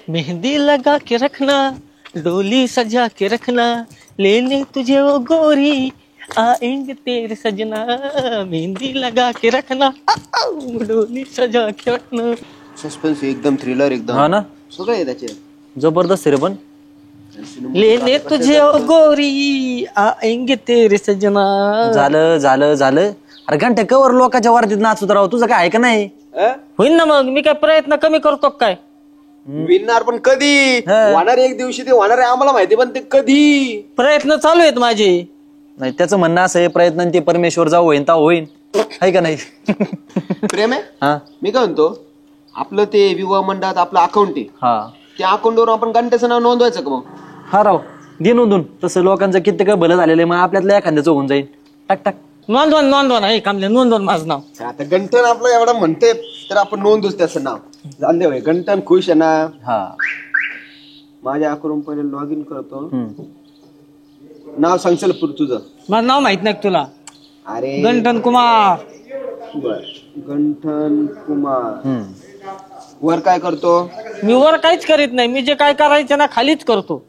मेहंदी लगा के रखना, डोली सजा के रखना, लेने तुझे वो गोरी आएंगे तेरे सजना. मेहंदी लगा के रखना, डोली सजा के रखना. सस्पेन्स एकदम, थ्रिलर एकदम. हा ना, सगळं आहे त्याचे. जबरदस्त रे. पण लेने तुझे वो गोरी आएंगे तेरे सजना. झालं झालं झालं. अरे घंटे कवर लोकांच्या वारतीत नाचत राहू. तुझं काय आहे का नाही? होईल ना मग. मी काय प्रयत्न कमी करतो काय? विनणार पण कधी होणार? एक दिवशी ते होणार आहे आम्हाला माहिती, पण ते कधी. प्रयत्न चालू आहेत माझे. नाही, त्याचं म्हणणं असं आहे, प्रयत्न ते परमेश्वर जाऊ होईन ता होईन. आहे का नाही? प्रेम आहे. हा मी काय म्हणतो, आपलं ते विवाह मंडळात आपलं अकाउंट आहे, हा, त्या अकाउंटवर आपण घंट्याचं नाव नोंदवायचं का मग? हा राव, दे नोंदून. तसं लोकांचं किती काय भलं झालेलं आहे, मग आपल्यातलं एखाद्याचं होऊन जाईल. टाक टाक. नोंदवून हे कामले नोंदवून माझं नाव. आता गंठन आपलं एवढं म्हणते तर आपण नोंदूच त्याचं नाव. जाणले भाई, गंठन खुश आहे ना. हा, माझ्या अकाउंट पहिले लॉग इन करतो. नाव सांगशील तुझं? माझं नाव माहित नाही तुला? अरे गंठन कुमार. बर, गंठन कुमार. वर काय करतो? मी वर काहीच करीत नाही. मी जे काय करायचं ना खालीच करतो.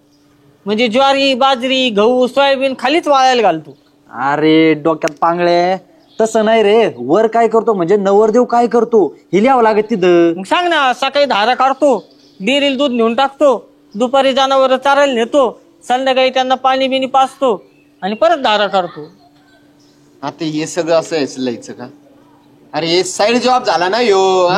म्हणजे ज्वारी, बाजरी, गहू, सोयाबीन खालीच वाळायला घालतो. अरे डोक्यात पांगळे. तसं नाही रे. वर काय करतो म्हणजे नवरदेव काय करतो हे लिहावं लागत तिथं. मग सांग ना. सकाळी धारा काढतो, डेअरीला दूध नेऊन टाकतो, दुपारी जनावर चारायला नेतो, संध्याकाळी त्यांना पाणी बिनी पाचतो आणि परत धारा काढतो. आता हे सगळं असं यायचं का? अरे हे साईड जॉब झाला ना यो.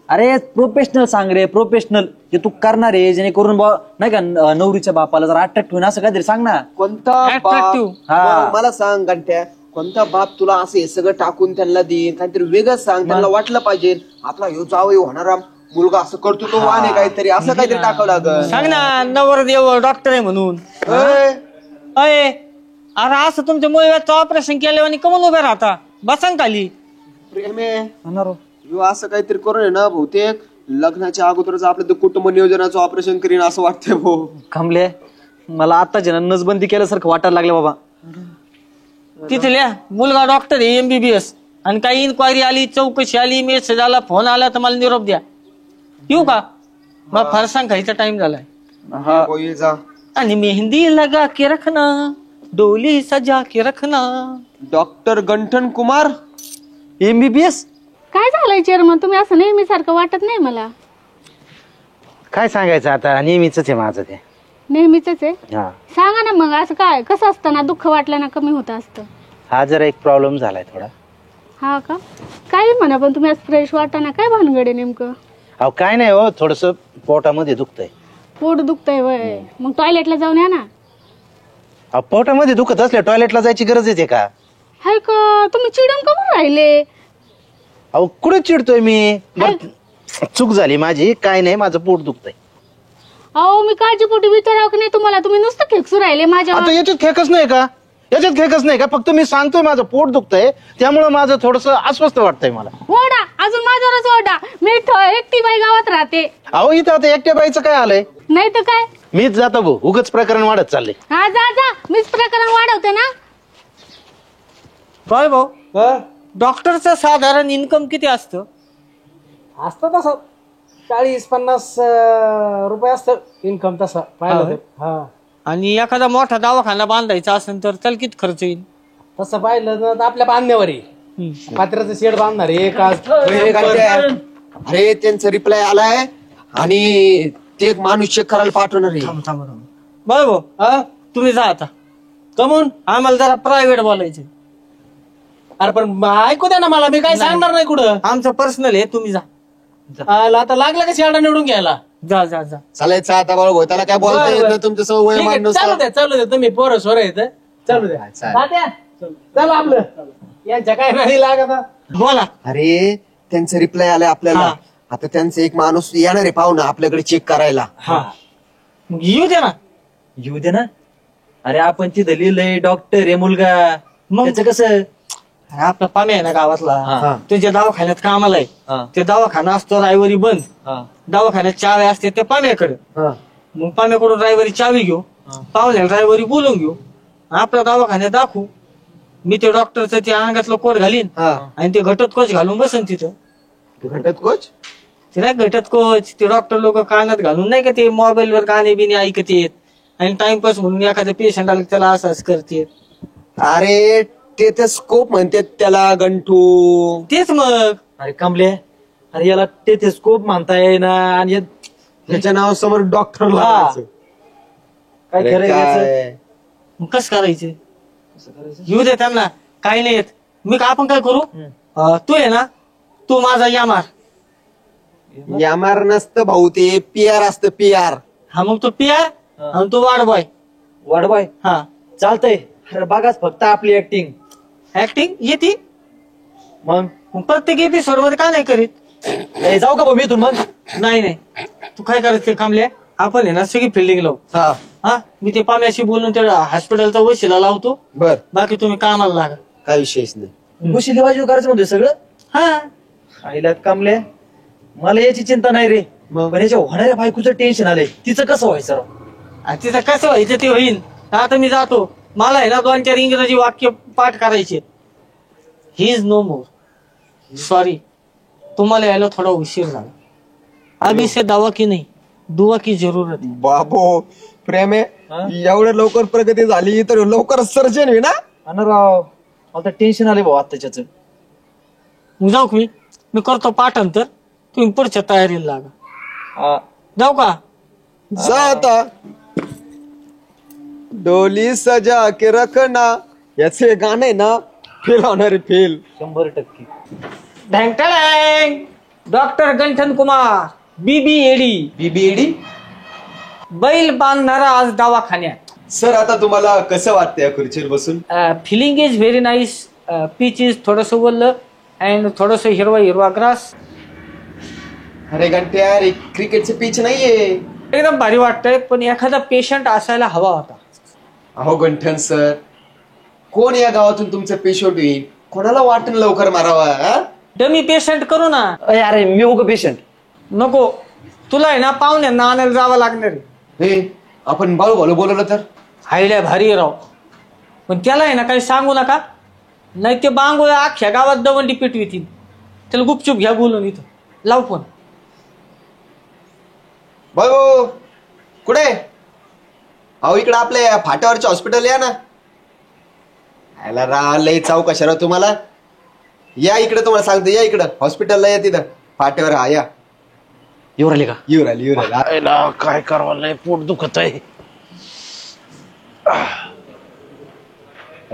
अरे प्रोफेशनल सांग रे, प्रोफेशनल. जे तू करणार आहे जेणेकरून नाही का नवरीच्या बापाला जर अट्रॅक्ट होईन असं काहीतरी सांग ना. कोणता Attractive. बाप? मला सांग घंट्या, कोणता बाप तुला असं हे सगळं टाकून त्यांना देईन? काहीतरी वेगळं सांग. त्यांना वाटलं पाहिजे आपला ह्यो जावई होणारा मुलगा असं करतो, तो वाण आहे काहीतरी, असं काहीतरी टाकावं लागल. सांग ना. नवरदेव डॉक्टर आहे म्हणून. अय अरे असं तुमच्या मुळव्याचं ऑपरेशन केलं आणि कमून उभे राहता? बसांग खाली. प्रेम आहे असं काहीतरी करून आहे ना, बहुतेक लग्नाच्या अगोदरच आपलं ते कुटुंब नियोजनाचं ऑपरेशन करीन असं वाटतंय भाऊ. कमले, मला आताच नसबंदी केल्यासारखं वाटायला लागलं बाबा. तिथल्या मुलगा डॉक्टर आहे, MBBS. आणि काही इन्क्वायरी आली, चौकशी आली, मेसेज आला, फोन आला तर मला निरोप द्या. येऊ का? मग फरसांग खायचा टाइम झालाय. जा. आणि मेहंदी लगा के रखना, डोली सजा के रखना. Doctor गंठन Kumar, MBBS. काय झालंय चेअरमन? तुम्ही असं नेहमी सारखं वाटत नाही मला. काय सांगायचं आता, नेहमीच आहे माझं ते. नेहमीच आहे. हा, सांगा ना मग. असं काय कसं असतं ना, दुःख वाटलं ना कमी होत असतं. हा जरा एक प्रॉब्लेम झालाय थोडा. हा का? काय म्हणा, पण तुम्ही आज फ्रेश वाटा ना. काय भानगडे नेमकं? अहो काय नाही हो, थोडस पोटामध्ये दुखतंय. पोट दुखतंय वय? मग टॉयलेटला जाऊन या ना. अहो पोटामध्ये दुखत असल्या टॉयलेटला जायची गरज येते का? हाय का? तुम्ही चिडून का म्हणून राहिले? अहो कुठे चिडतोय मी? चूक झाली माझी. काय नाही, माझं पोट दुखतंय. अहो मी काळजीपोटी विचारावं की नाही तुम्हाला? तुम्ही नुसतं खेकसू राहिले माझ्या. आता याच्यात खेकच नाही का? याच्यात खेकच नाही का? फक्त मी सांगतोय माझं पोट दुखतंय, त्यामुळे माझं थोडस अस्वस्थ वाटतंय मला. ओढा अजून माझ्यावरच ओढा. मी एकटी बाई गावात राहते. अहो इथं आता एकट्या बाईचं काय आलंय? नाही तर काय? मीच जातो भाऊ, उगच प्रकरण वाढत चाललंय. हा जा जा, मीच प्रकरण वाढवते ना. काय भाऊ, डॉक्टरचं साधारण इन्कम किती असतं? असतं तसं 40-50 रुपये असतं इन्कम तसं पाहिलं तर. हा, आणि एखादा मोठा दवाखाना बांधायचा असेल तर त्याला किती खर्च येईल? तसं पाहिलं तर आपल्या बांधण्यावर आहे. पात्र्याचं शेड बांधणार आहे का? अरे त्यांचा रिप्लाय आलाय आणि ते एक माणूस चेक करायला पाठवणार आहे. बरं भाऊ, तुम्ही जा आता. कमून आम्हाला जरा प्रायव्हेट बोलायचे. अरे पण ऐकू द्या ना मला, मी काय सांगणार नाही कुठं. आमचं पर्सनल आहे, तुम्ही जा. आता लागला का शेडा निवडून घ्यायला? जा जा जा. चालायचं आता बाळू, त्याला काय बोलता येत नाही तुमचं सवय ठीक आहे, माणूस. चालू द्या तुम्ही पोरं सोर येत. चालू द्या. तात्या, चला आपलं यांच्या काय नाही लागत. बोला. अरे त्यांचा रिप्लाय आलाय आपल्याला. आता त्यांचं एक माणूस येणार आहे पाहुणा आपल्याकडे चेक करायला. मग येऊ दे ना. येऊ दे ना. अरे आपण तिथं लिहिलंय डॉक्टर आहे मुलगा. मग त्याचं कसं? आपला पाम्या आहे ना गावातला, तुझ्या दवाखान्यात कामाला आहे. ते दवाखाना असतो रविवारी बंद. दवाखान्यात चावी असते त्या पाम्याकडे. मग पाम्याकडून रविवारी चावी घेऊ, पावल्याला रविवारी बोलून घेऊ, आपल्या दवाखान्यात दाखवू. मी ते डॉक्टरचं ते अंगातलं कोट घालीन आणि ते घटोत्कच घालून बसन तिथं. घटत कोच ते नाही भेटत कोच, ते डॉक्टर लोक कानात घालून नाही का ते मोबाईल वर गाणे बिने ऐकत येत आणि टाइमपास म्हणून एखाद्या पेशंट आला त्याला असंच करते. अरे ते स्कोप म्हणतात त्याला गंठू. तेच मग अरे कमले, अरे याला टेथेस्कोप म्हणताय ना, आणि त्याच्या नावासमोर डॉक्टर हा. लावायचं. काय अरे खरं याचं? काय? मग कसं करायचं? येऊ दे त्यांना, काही नाही येत. मी का आपण काय करू, तू आहे ना, तू माझा यामार. यामार नसतं भाऊ, ते PR असतं PR. हा मग तू पियार आणि तू वाढ बॉय. वाढबाय हा चालतंय. अरे बघाच फक्त आपली ऍक्टिंग. ऍक्टिंग येते मग मग प्रत्येक एपिसोड मध्ये का नाही करीत? ए, जाऊ का भाऊ मी इथून मग? नाही नाही, तू काय करायचं ते कामले, आपण आहे ना सगळी फिल्डिंग लावू. हा हा मी ते पाम्याशी बोलून त्या हॉस्पिटलचा वशिला लावतो. बर, बाकी तुम्ही कामाला लागा. काय विषयच नाही. गोशी वाजू करायचं म्हणतोय सगळं. हा आईला कमले, मला याची चिंता नाही रे, मग? पण याच्या होणाऱ्या बायकोचं टेन्शन आलंय. तिचं कसं व्हायचं राव? आणि तिथं कसं व्हायचं ते होईल. आता मी जातो, मला आहे ना 2-4 इंग्रजी वाक्य पाठ करायचे. He is no more. Sorry, तुम्हाला यायला थोडा उशीर झाला. अभी से दावा की नाही, दुआ की जरूरत है. बाबो प्रेम आहे, एवढं लवकर प्रगती झाली तर लवकरच सर्जन होई ना. आणि राव मला तर टेन्शन आले भाऊ आत्ताच्याच. मग जाऊ का मी करतो पाठांतर, तुम्ही पुढच्या तयारीला लागा. जाऊ का? जा आता. डोली सजा के रखना, याचे गाणं आहे ना, फेल होणार आहे, fail. 100%. ढँगटँग. Doctor गंठन Kumar, BBAD, BBAD. बैल बांधणारा आज दवाखान्यात. सर आता तुम्हाला कसं वाटतं या खुर्चीवर बसून? Feeling is very nice. Pitch is थोडस वल्ल अँड थोडस हिरवा ग्रास. अरे घंट्या, अरे क्रिकेटचं पिच नाहीये. एकदम भारी वाटतंय, पण एखादा पेशंट असायला हवा होता. अहो गंठन सर, कोण या गावातून तुमचं पेशंट होईल? कोणाला वाटण लवकर मारावा? डमी पेशंट करू ना. अरे मी हो पेशंट? नको, तुला आहे ना पाहुण्यांना आणायला जावं लागणार आहे. हे आपण बाळू बोलवलं तर? आयडिया भारी आहे राव, पण त्याला आहे ना काही सांगू नका, नाही ते बांगोळ अख्ख्या गावात दवंडी पिटवितील. त्याला गुपचूप घ्या बोलून, इथं लाव फोन. बाळू कुठे? अहो इकडे आपल्या फाट्यावरच्या हॉस्पिटल या ना. याला लय चौकशा राव तुम्हाला. या इकडे, तुम्हाला सांगतो, या इकडं हॉस्पिटलला, या तिथं फाट्यावर. हा या. येऊ राहिले का? येऊ राहिली. काय करावं, लय पोट दुखत आहे.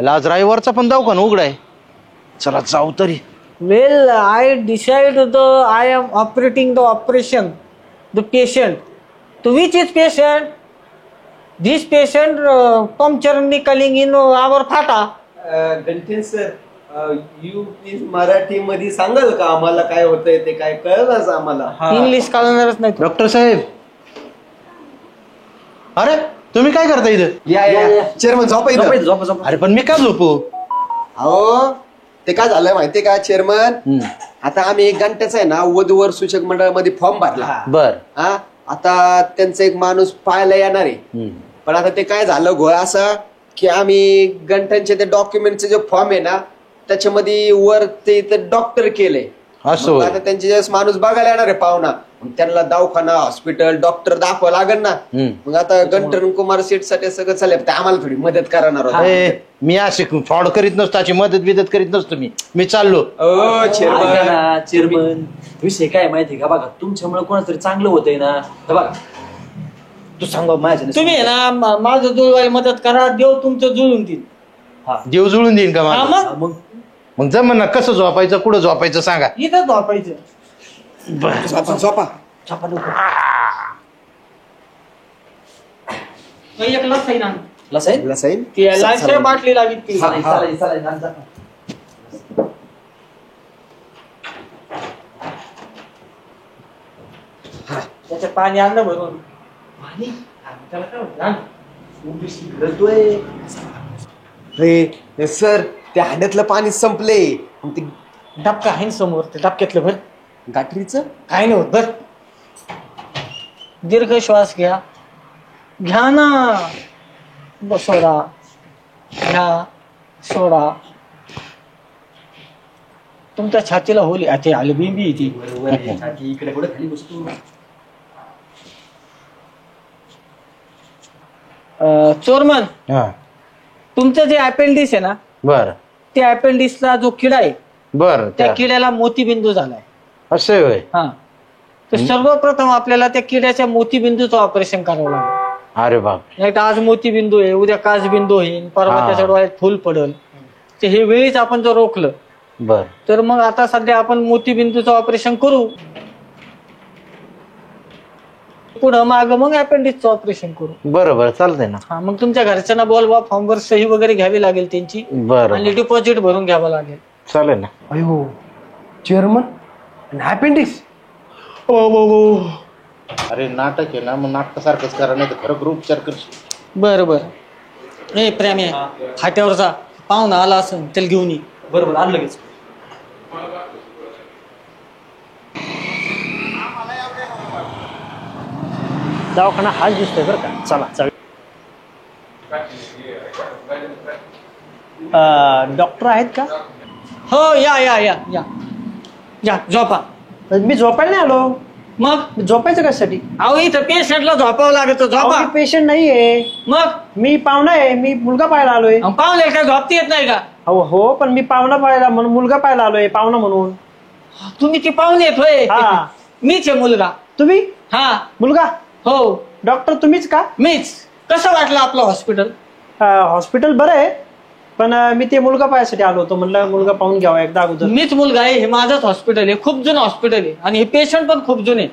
आज रविवारचा पण दवाखाना उघडा आहे. चला जाऊ तरी. Well I decide I am operating the operation the patient. To which is patient? This patient puncture निकलिंग इन आवर फाटा. गंठन सर, यू प्लीज मराठी मध्ये सांगाल का आम्हाला काय होतंय ते? काय कळलंच आम्हाला. इंग्लिश कळणारच नाही. डॉक्टर साहेब, अरे तुम्ही काय करता इथं? या चेअरमन झोपा इथं. झोपा. अरे पण मी का झोपू? अहो ते काय झालंय माहितीये का चेअरमन, आता आम्ही 1 घंट्याचा आहे ना वधूवर सूचक मंडळामध्ये फॉर्म भरला. बर. हा आता त्यांचा एक माणूस पाहायला येणार आहे. पण आता ते काय झालं घोळ असा की आम्ही घंटांचे ते डॉक्युमेंटचे जे फॉर्म आहे ना, त्याच्यामध्ये वर ते डॉक्टर केले. असं आता त्यांचे ज्यावेळेस माणूस बघायला येणार आहे पाहुणा, मग त्यांना दवाखाना, हॉस्पिटल, डॉक्टर दाखवा लागेल ना. मग आता गंठन कुमार सेठ साठी सगळं चालेल, आम्हाला थोडी मदत करणार होता. मी असे फ्रॉड करीत नसतो, त्याची मदत करीत नसतो मी चाललो. चेअरमन, चेअरमन, विषय काय माहिती का? बघा तुमच्यामुळे कोणाच तरी चांगलं होतंय ना. बघा तू सांग माझ्या. तुम्ही आहे ना माझं जुळवायला मदत करा, देव तुमचं जुळून देईल. देव जुळून देईन का हा मला? मग मग जमन ना. कसं झोपायचं, कुठं झोपायचं सांगा. इथं झोपायचं. झोपा. एक लसाई ना, लसाईन ती लालच्या बाटली लावीत ती. त्याच्या पाणी आणलं भरून. पाणी त्याला काय होतं ना? रे सर, त्या हांड्यातलं पाणी संपले. ते डबका आहे ना समोर, ते डबक्यातलं भर. गाठरीचं काय नाही होत, भर. दीर्घ श्वास घ्या ना. सोडा, घ्या, सोडा. तुमच्या छातीला होली ते आले बिंबी ती इकडे कुठे खाली बसतो. चोरमन हा तुमचं जे अपेंडिक्स आहे ना बर त्या अपेंडिक्सला जो किडा आहे बर त्या किड्याला मोतीबिंदू झालाय. असं आहे होय. हा तर सर्वप्रथम आपल्याला त्या किड्याच्या मोतीबिंदूचं ऑपरेशन करावं लागेल. अरे बाप नाही तर आज मोतीबिंदू आहे उद्या काचबिंदू होईल परवा त्याच्या डोळ्यात फुल पडल. तर हे वेळीच आपण जर रोखलं बर तर मग आता सध्या आपण मोतीबिंदूचं ऑपरेशन करू पुढं माग मग अपेंडिक्सचं ऑपरेशन करू. बरं चालतंय ना. हा मग तुमच्या घरच्यांना बोलवा फॉर्मवर सही वगैरे घ्यावी लागेल त्यांची बरं आणि डिपॉझिट भरून घ्यावं लागेल. चालेल ना. अयो चेअरमन अपेंडिक्स. अरे नाटक आहे ना मग नाटकासारखंच करा नाही तर खरं ग्रुप उपचार करशील. बरं बरं ए प्रेम्या फाट्यावर जा पाहुणा आला असं त्याला घेऊन ये. बरोबर आलं लगेच. दवाखाना हाच दिसतोय बरं का. चला चल. डॉक्टर आहेत का? हो या या या या या झोपा. मी झोपायला नाही आलो. मग झोपायचं कशासाठी? अहो इथं पेशंटला झोपावं लागत झोपा. पेशंट नाहीये. मग मी पाहुणा आहे. मी मुलगा पाहायला आलोय. पाहुणे काय झोपती येत नाही का? हो पण मी पाहुणा पाहायला म्हणून मुलगा पाहायला आलोय. पाहुणा म्हणून. तुम्ही ती पाहुणे येत होय. हा. मीच आहे मुलगा. तुम्ही हा मुलगा? हो डॉक्टर तुम्हीच का? मीच. कसं वाटलं आपलं हॉस्पिटल? हॉस्पिटल बरं आहे पण मी ते मुलगा पाहायसाठी आलो होतो. म्हणलं मुलगा पाहून घ्यावा एकदा अगोदर. मीच मुलगा आहे. हे माझंच हॉस्पिटल आहे. खूप जुनं हॉस्पिटल आहे आणि हे पेशंट पण खूप जुने.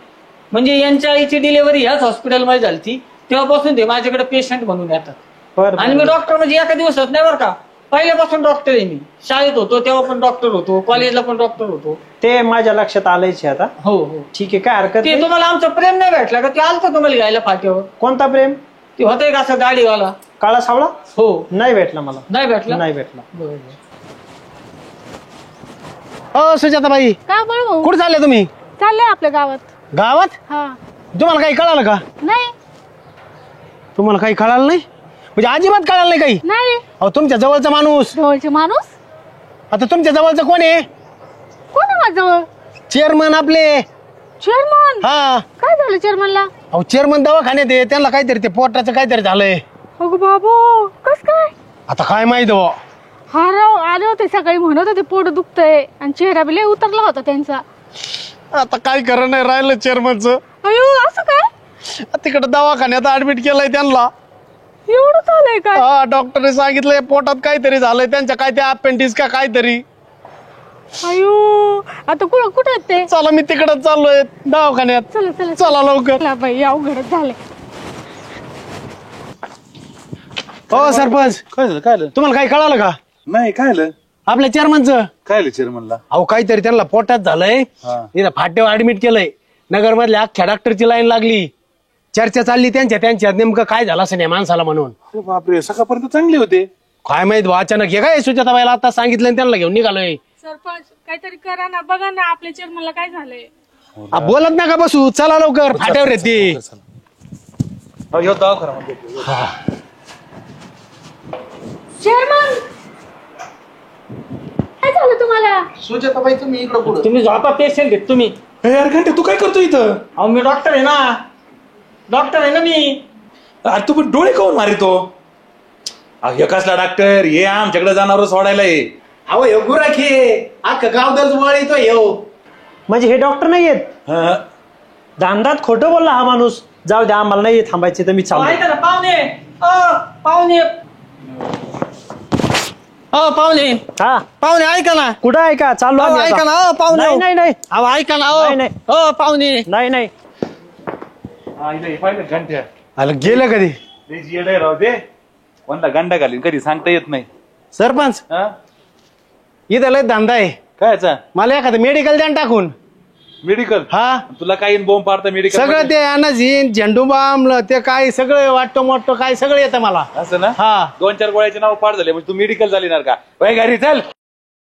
म्हणजे यांच्या आईची डिलिव्हरी ह्याच हॉस्पिटलमध्ये झाली ती तेव्हापासून ते माझ्याकडे पेशंट म्हणून येतात. बरं आणि मी डॉक्टर म्हणजे एका दिवसात नाही बरं का. पहिल्यापासून डॉक्टर आहे मी. शाळेत होतो तेव्हा पण डॉक्टर होतो. कॉलेजला पण डॉक्टर होतो. ते माझ्या लक्षात आलंयच आता. हो हो ठीक आहे काय हरकत ते नाही. तुम्हाला आमचं प्रेम नाही भेटला का? ते आलतं तुम्हाला घ्यायला फाट्यावर. कोणता प्रेम? ते होतंय का असं गाडीवाला? काळा सावळा? हो नाही भेटला मला. नाही भेटला. नाही भेटला. बरोबर. हो सुजाताबाई का बरं भाऊ? कुठे चालले तुम्ही? चाललंय आपल्या गावात. गावात? हा. तुम्हाला काही कळालं का? नाही तुम्हाला काही कळालं नाही म्हणजे अजिबात कळालं नाही काही? नाही. अहो तुमच्या जवळचा माणूस. जवळचे माणूस? आता तुमच्या जवळचं कोण आहे? कोण आहे माझ्या जवळ? चेअरमन आपले. चेअरमन? हा काय झालं चेअरमनला? अहो चेअरमन दवाखान्यात आहे त्यांना काहीतरी ते पोटाचं काहीतरी झालंय. अगो बाबू कस काय? आता काय माहित हो. हा राव आले होते सकाळी म्हणत होते पोट दुखतंय आणि चेहरा बी लय उतरला होता त्यांचा. आता काय खरं नाही राहिलं चेअरमनचं. अयो असं काय? तिकडे दवाखान्यात ऍडमिट केलंय त्यांना. एवढं झालंय काय? हा डॉक्टरने सांगितलंय पोटात काहीतरी झालंय त्यांच्या काय ते अपेंडिक्स का काहीतरी. अयो आता कुठं आहेत ते? चला मी तिकडे चाललोय दवाखान्यात. चला चला चला लवकर. चला बाई अवघडच झालंय. हो सरपंच काय झालं काय झालं? तुम्हाला काही कळालं का? नाही काय झालं आपल्या चेअरमनचं. काय झालं चेअरमनला? अहो काहीतरी त्यांना पोटात झालंय. हा. इथं फाट्यावर ऍडमिट केलंय. नगर मधल्या अख्ख्या डॉक्टरची लाईन लागली. चर्चा चालली त्यांच्यात नेमकं काय झालं असं नाही माणसाला म्हणून. अरे बापरे सकाळपर्यंत चांगले होते. काय माहित भाऊ अचानक हे काय सुजाताबाईला आता सांगितलं आणि त्यांना घेऊन निघालोय. सरपंच काहीतरी करा ना बघा ना आपल्या चेअरमनला काय झालंय. बोलत नका बसू चला लवकर फाट्यावर येते. चेअरमन काय झालं तुम्हाला? सुजाताबाई तुम्ही इकडे पुढे. तुम्ही झोपा पेशंट घेत तुम्ही. यार घंटे तू काय करतो इथं? अहो मी डॉक्टर आहे ना. डॉक्टर आहे ना मी. अरे तू पण डोळे काऊन मारितो? हे कसला डॉक्टर? हे आमच्याकडे जाणार सोडायला ये. अहो हे गुराखी अख्खं गाव दर वळ येतो येऊ. म्हणजे हे डॉक्टर नाहीयेत? हा. दांदात खोटं बोलला हा माणूस. जाऊ द्या आम्हाला नाही थांबायचे तर मी चाललो. ऐका ना पाहुणे. पाहुणे पाहुणे हा पाहुणे ऐका ना. कुठं आहे का? चाललो अहो, आम्ही आता. ऐका ना पाहुणे. नाही नाही नाही अहो ऐका ना. नाही, नाही. हो पाहुणे. नाही नाही. घंट्या आला गेलं कधी? राहू दे. कोणता गंडा घालीन कधी सांगता येत नाही. सरपंच हा? इथं लय धंदा आहे. कायचा मला एखादं मेडिकल द्या ना टाकून. मेडिकल? हा तुला काही बोंब पाडता मेडिकल? सगळं ते अनाझीन झेंडू बाम ते काय सगळं वाटतं मोठं काय सगळं येतं मला. असं ना? हा 2-4 गोळ्याचे नाव पाड झाले म्हणजे तू मेडिकल झाली ना का? घरी चल.